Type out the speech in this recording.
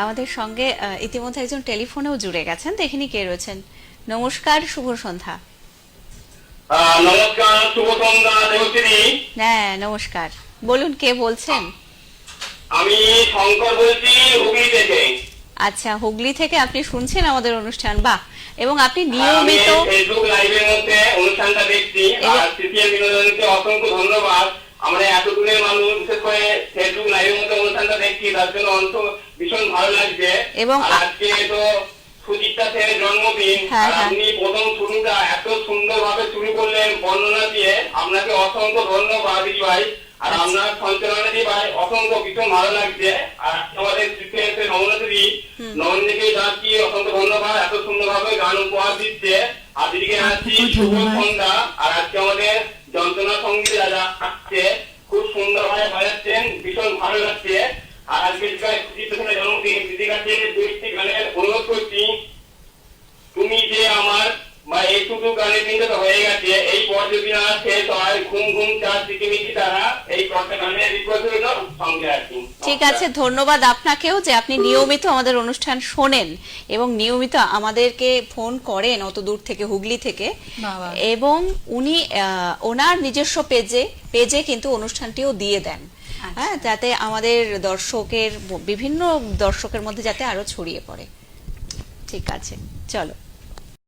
আমাদের সঙ্গে ইতিমধ্যে একজন টেলিফোনেও জুড়ে গেছেন, দেখিনি কে রয়েছেন। নমস্কার, শুভ সন্ধ্যা। নমস্কার, শুভ সন্ধ্যা দেবশ্রী। হ্যাঁ নমস্কার, বলুন কে বলছেন? আমি শঙ্কর বলছি, হুগলি থেকে। আচ্ছা, হুগলি থেকে আপনি শুনছেন আমাদের অনুষ্ঠান, বাহ। এবং আপনি নিয়মিত ফেসবুক লাইভের মধ্যে অনুষ্ঠানটা দেখছি। আর সিপিএম বিনোদনকে অসংখ্য ধন্যবাদ। আমরা এত দূরের মানুষ, বিশেষ করে ফেসবুক লাইভের মধ্যে অনুষ্ঠানটা দেখছি, তার জন্য ভীষণ ভালো লাগছে। এবং আজকে তো সুচিত্রা সেনের জন্মদিন, আর আপনি প্রথম শুরুটা এত সুন্দর ভাবে শুরু করলেন বর্ণনা দিয়ে। আপনাকে অসংখ্য ধন্যবাদ দিদি ভাই। আর আপনার সঞ্চালনা দিয়ে ভাই অসংখ্য ভীষণ ভালো লাগছে। আর আমাদের নবনীকে যাচ্ছি, অসংখ্য ধন্যবাদ। এত সুন্দর ভাবে গান উপহার দিচ্ছে। আর দিদিকে আছি শুভ সন্ধ্যা। আর আজকে আমাদের যন্ত্রণা সঙ্গীত যারা আসছে, খুব সুন্দর ভাবে বাজাচ্ছেন, ভীষণ ভালো লাগছে। আর আজকে জন্মদিন, দিদির কাছে দুইটি গানের অনুরোধ করছি। তুমি যে আমার, বা এইটুকু গানের দিনটা হয়ে গেছে, এই পর যদি না শেষ হয়, ঘুম ঘুম চার চিকিমিকি তারা, এই কটা গানের রিকোয়েস্ট হলো সঙ্গে আর কি। ঠিক আছে, ধন্যবাদ আপনাকেও যে আপনি নিয়মিত আমাদের অনুষ্ঠান শোনেন এবং নিয়মিত আমাদেরকে ফোন করেন অত দূর থেকে, হুগলি থেকে। এবং উনি ওনার নিজস্ব পেজে কিন্তু অনুষ্ঠানটিও দিয়ে দেন, হ্যাঁ, যাতে আমাদের বিভিন্ন দর্শকের মধ্যে যাতে আরো ছড়িয়ে পড়ে। ঠিক আছে, চলো।